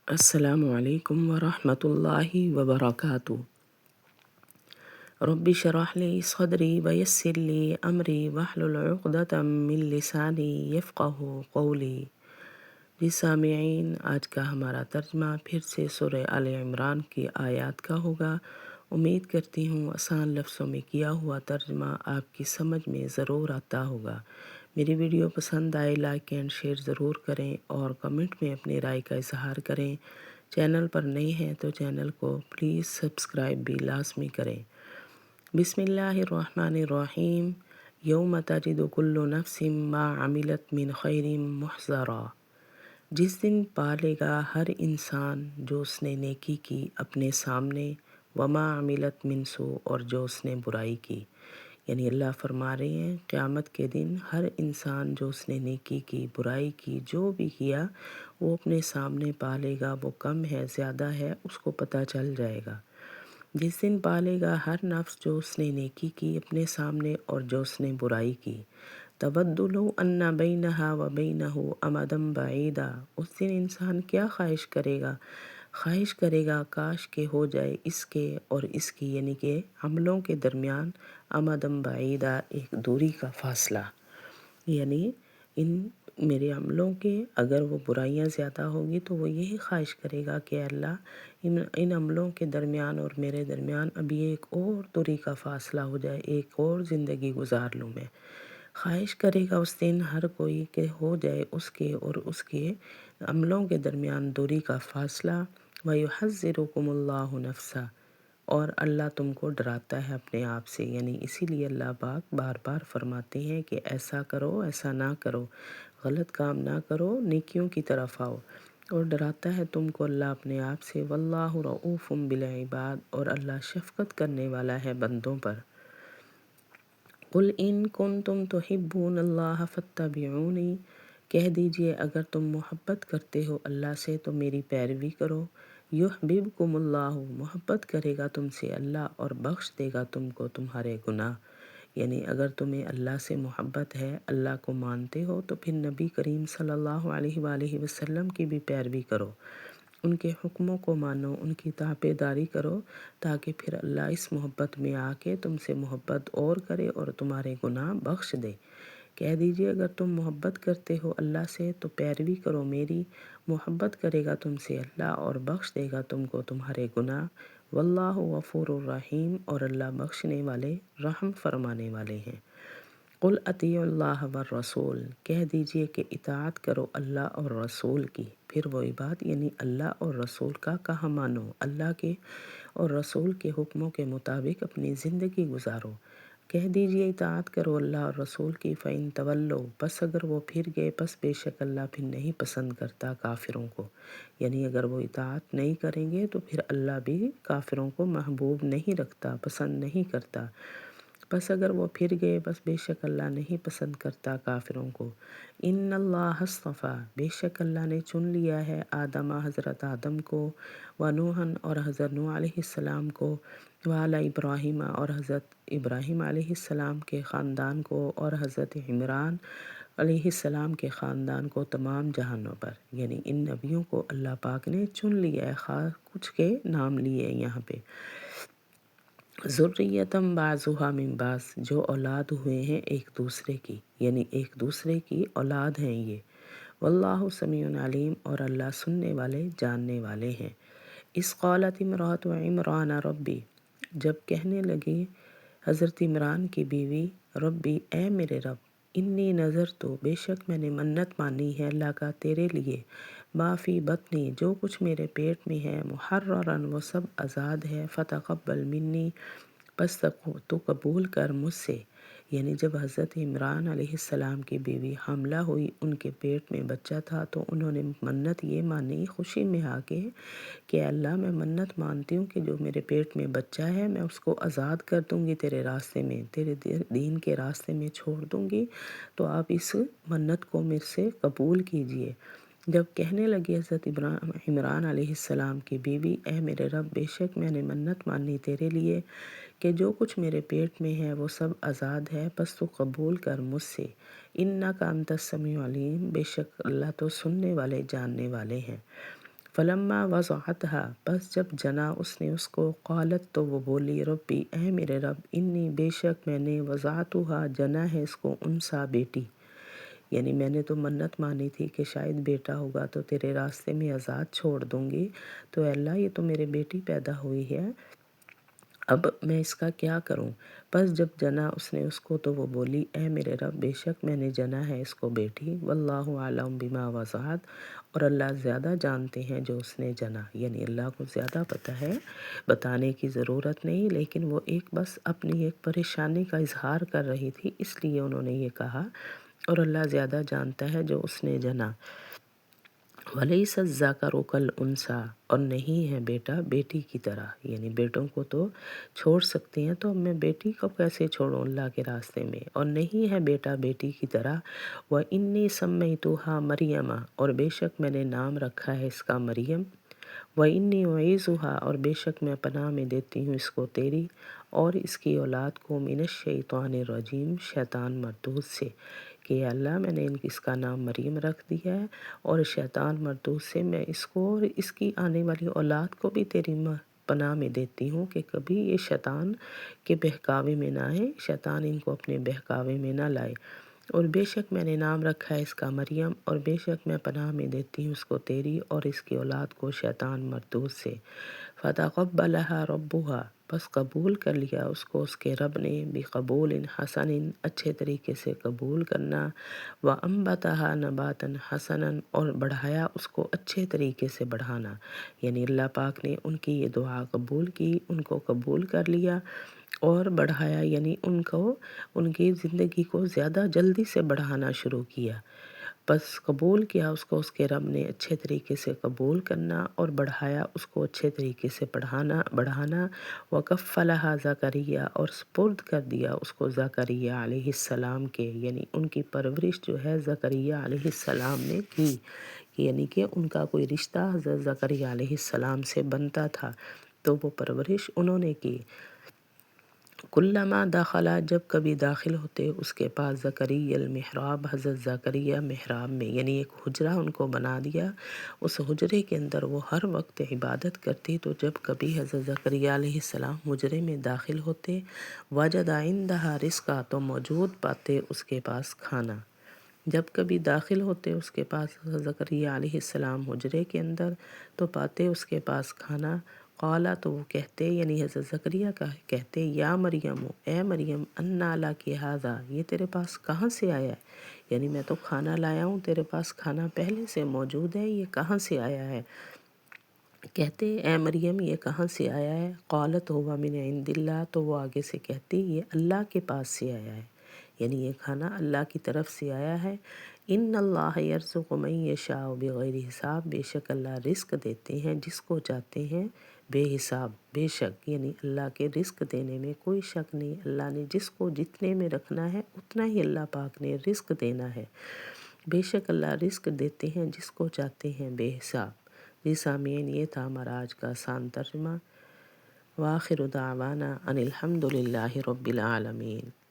السلام علیکم ورحمۃ اللہ وبرکاتہ۔ رب اشرح لی صدری ویسر لی امری واحلل عقدۃ من لسانی یفقہوا قولی۔ جی سامعین، آج کا ہمارا ترجمہ پھر سے سورہ آل عمران کی آیات کا ہوگا۔ امید کرتی ہوں آسان لفظوں میں کیا ہوا ترجمہ آپ کی سمجھ میں ضرور آتا ہوگا۔ میری ویڈیو پسند آئے لائک اینڈ شیئر ضرور کریں اور کمنٹ میں اپنی رائے کا اظہار کریں۔ چینل پر نئے ہیں تو چینل کو پلیز سبسکرائب بھی لازمی کریں۔ بسم اللہ الرحمن الرحیم۔ یوم تجد کل نفس ما عملت من خیر محضرا۔ جس دن پالے گا ہر انسان جو اس نے نیکی کی اپنے سامنے، وما عملت من سوء اور جو اس نے برائی کی۔ یعنی اللہ فرما رہے ہیں قیامت کے دن ہر انسان جو اس نے نیکی کی برائی کی جو بھی کیا وہ اپنے سامنے پالے گا، وہ کم ہے زیادہ ہے اس کو پتہ چل جائے گا۔ جس دن پالے گا ہر نفس جو اس نے نیکی کی اپنے سامنے اور جو اس نے برائی کی۔ تود لو ان بینہا و بینہ امدا بعیدا۔ اس دن انسان کیا خواہش کرے گا؟ خواہش کرے گا کاش کہ ہو جائے اس کے اور اس کی یعنی کہ عملوں کے درمیان امدم بعیدہ ایک دوری کا فاصلہ۔ یعنی ان میرے عملوں کے اگر وہ برائیاں زیادہ ہوگی تو وہ یہی خواہش کرے گا کہ اللہ ان عملوں کے درمیان اور میرے درمیان ابھی ایک اور دوری کا فاصلہ ہو جائے، ایک اور زندگی گزار لوں میں۔ خواہش کرے گا اس دن ہر کوئی کہ ہو جائے اس کے اور اس کے عملوں کے درمیان دوری کا فاصلہ۔ وَيُحَذِّرُكُمُ اللَّهُ نَفْسَهُ۔ اور اللہ تم کو ڈراتا ہے اپنے آپ سے، یعنی اسی لیے اللہ پاک بار بار فرماتے ہیں کہ ایسا کرو ایسا نہ کرو، غلط کام نہ کرو، نیکیوں کی طرف آؤ، اور ڈراتا ہے تم کو اللہ اپنے آپ سے۔ واللہ رؤوف بالعباد، اور اللہ شفقت کرنے والا ہے بندوں پر۔ قل ان کنتم تحبون اللہ فاتبعونی۔ کہہ دیجئے اگر تم محبت کرتے ہو اللہ سے تو میری پیروی کرو۔ یحببکم اللہ، محبت کرے گا تم سے اللہ اور بخش دے گا تم کو تمہارے گناہ۔ یعنی اگر تمہیں اللہ سے محبت ہے، اللہ کو مانتے ہو، تو پھر نبی کریم صلی اللہ علیہ وآلہ وسلم کی بھی پیروی کرو، ان کے حکموں کو مانو، ان کی تابع داری کرو، تاکہ پھر اللہ اس محبت میں آ کے تم سے محبت اور کرے اور تمہارے گناہ بخش دے۔ کہہ دیجئے اگر تم محبت کرتے ہو اللہ سے تو پیروی کرو میری، محبت کرے گا تم سے اللہ اور بخش دے گا تم کو تمہارے گناہ۔ واللہ غفور الرحیم، اور اللہ بخشنے والے رحم فرمانے والے ہیں۔ قل اطیعوا اللہ والرسول۔ کہہ دیجئے کہ اطاعت کرو اللہ اور رسول کی۔ پھر وہی بات، یعنی اللہ اور رسول کا کہاں مانو، اللہ کے اور رسول کے حکموں کے مطابق اپنی زندگی گزارو۔ کہہ دیجئے اطاعت کرو اللہ اور رسول کی۔ فَإِن تَوَلَّوْا، پس اگر وہ پھر گئے، پس بے شک اللہ پھر نہیں پسند کرتا کافروں کو۔ یعنی اگر وہ اطاعت نہیں کریں گے تو پھر اللہ بھی کافروں کو محبوب نہیں رکھتا، پسند نہیں کرتا۔ پس اگر وہ پھر گئے، بس بے شک اللہ نہیں پسند کرتا کافروں کو۔ ان اللہ اصطفیٰ، بے شک اللہ نے چن لیا ہے آدم، حضرت آدم کو، ونوحًا، اور حضرت نوح علیہ السلام کو، وعلی ابراہیم، اور حضرت ابراہیم علیہ السلام کے خاندان کو، اور حضرت عمران علیہ السلام کے خاندان کو تمام جہانوں پر۔ یعنی ان نبیوں کو اللہ پاک نے چن لیا ہے، خاص کچھ کے نام لیے ہیں یہاں پہ۔ ذریۃ بعضھا من بعض، جو اولاد ہوئے ہیں ایک دوسرے کی، یعنی ایک دوسرے کی اولاد ہیں یہ۔ واللہ سمیع علیم، اور اللہ سننے والے جاننے والے ہیں۔ اذ قالت امرأۃ عمران ربی، جب کہنے لگی حضرت عمران کی بیوی، ربی اے میرے رب، انی نظر تو، بے شک میں نے منت مانی ہے اللہ کا تیرے لیے، ما فی بطنی، جو کچھ میرے پیٹ میں ہے، محررن، وہ سب آزاد ہے، فتقبل منی، پس تو قبول کر مجھ سے۔ یعنی جب حضرت عمران علیہ السلام کی بیوی حاملہ ہوئی، ان کے پیٹ میں بچہ تھا، تو انہوں نے منت یہ مانی خوشی میں آ کے کہ اللہ میں منت مانتی ہوں کہ جو میرے پیٹ میں بچہ ہے میں اس کو آزاد کر دوں گی تیرے راستے میں، تیرے دین کے راستے میں چھوڑ دوں گی، تو آپ اس منت کو مجھ سے قبول کیجئے۔ جب کہنے لگی حضرت عمران علیہ السلام کی بیوی، اے میرے رب، بے شک میں نے منت مانی تیرے لیے کہ جو کچھ میرے پیٹ میں ہے وہ سب آزاد ہے، پس تو قبول کر مجھ سے۔ انک انت السمیع العلیم، بے شک اللہ تو سننے والے جاننے والے ہیں۔ فلما وضعتها، بس جب جنا اس نے اس کو، قالت تو وہ بولی، ربی اے میرے رب، انی بے شک میں نے، وضعتها جنا ہے اس کو، انسا بیٹی، یعنی میں نے تو منت مانی تھی کہ شاید بیٹا ہوگا تو تیرے راستے میں آزاد چھوڑ دوں گی، تو اے اللہ یہ تو میرے بیٹی پیدا ہوئی ہے، اب میں اس کا کیا کروں؟ بس جب جنا اس نے اس کو تو وہ بولی، اے میرے رب، بے شک میں نے جنا ہے اس کو بیٹی، واللہ اعلم بما وضعت، اور اللہ زیادہ جانتے ہیں جو اس نے جنا، یعنی اللہ کو زیادہ پتہ ہے، بتانے کی ضرورت نہیں، لیکن وہ ایک بس اپنی ایک پریشانی کا اظہار کر رہی تھی، اس لیے انہوں نے یہ کہا، اور اللہ زیادہ جانتا ہے جو اس نے جنا۔ وَلَيْسَ الذَّكَرُ كَالْأُنثَىٰ، اور نہیں ہے بیٹا بیٹی کی طرح، یعنی بیٹوں کو تو چھوڑ سکتے ہیں، تو اب میں بیٹی کو کیسے چھوڑوں اللہ کے راستے میں، اور نہیں ہے بیٹا بیٹی کی طرح۔ وَإِنِّي سَمَّيْتُهَا مَرْيَمَ، اور بے شک میں نے نام رکھا ہے اس کا مریم، وَإِنِّي أُعِيذُهَا، اور بے شک میں پناہ میں دیتی ہوں اس کو تیری اور اس کی اولاد کو، من الشیطان الرجیم، شیطان مردود سے، کہ اللہ میں نے اس کا نام مریم رکھ دیا ہے، اور شیطان مردود سے میں اس کو اور اس کی آنے والی اولاد کو بھی تیری پناہ میں دیتی ہوں، کہ کبھی یہ شیطان کے بہکاوے میں نہ آئے، شیطان ان کو اپنے بہکاوے میں نہ لائے۔ اور بے شک میں نے نام رکھا ہے اس کا مریم، اور بے شک میں پناہ میں دیتی ہوں اس کو تیری اور اس کی اولاد کو شیطان مردود سے۔ فتقبلها ربها، بس قبول کر لیا اس کو اس کے رب نے، بقبول حسن، اچھے طریقے سے قبول کرنا، وانبتها نباتا حسنا، اور بڑھایا اس کو اچھے طریقے سے بڑھانا، یعنی اللہ پاک نے ان کی یہ دعا قبول کی، ان کو قبول کر لیا اور بڑھایا، یعنی ان کو ان کی زندگی کو زیادہ جلدی سے بڑھانا شروع کیا۔ بس قبول کیا اس کو اس کے رب نے، اچھے طریقے سے قبول کرنا اور بڑھایا اس کو اچھے طریقے سے بڑھانا۔ وکفلہا زکریا، اور سپرد کر دیا اس کو زکریا علیہ السلام کے، یعنی ان کی پرورش جو ہے زکریا علیہ السلام نے کی، یعنی کہ ان کا کوئی رشتہ حضرت زکریا علیہ السلام سے بنتا تھا، تو وہ پرورش انہوں نے کی۔ کلما داخلہ، جب کبھی داخل ہوتے اس کے پاس، زکریا المحراب، حضرت زکریا محراب میں، یعنی ایک حجرہ ان کو بنا دیا، اس حجرے کے اندر وہ ہر وقت عبادت کرتی، تو جب کبھی حضرت زکریا علیہ السلام حجرے میں داخل ہوتے، وجد عندہا رزقا، تو موجود پاتے اس کے پاس کھانا، جب کبھی داخل ہوتے اس کے پاس حضرت زکریا علیہ السلام حجرے کے اندر، تو پاتے اس کے پاس کھانا، قالا، تو وہ کہتے، یعنی حضرت زکریا کا کہتے، یا مریم، اے مریم، انا لکی ھذا، یہ تیرے پاس کہاں سے آیا ہے، یعنی میں تو کھانا لایا ہوں، تیرے پاس کھانا پہلے سے موجود ہے، یہ کہاں سے آیا ہے؟ کہتے اے مریم یہ کہاں سے آیا ہے؟ قالت ہوا من عند اللہ، تو وہ آگے سے کہتی یہ اللہ کے پاس سے آیا ہے، یعنی یہ کھانا اللہ کی طرف سے آیا ہے۔ ان اللہ یرزق من یشاء بغیر حساب، بے شک اللہ رزق دیتے ہیں جس کو چاہتے ہیں بے حساب، بے شک، یعنی اللہ کے رزق دینے میں کوئی شک نہیں، اللہ نے جس کو جتنے میں رکھنا ہے اتنا ہی اللہ پاک نے رزق دینا ہے، بے شک اللہ رزق دیتے ہیں جس کو چاہتے ہیں بے حساب۔ جی سامعین، یہ تھا ہمارا آج کا آسان ترجمہ۔ وآخر دعوانا ان الحمد للہ رب العالمین۔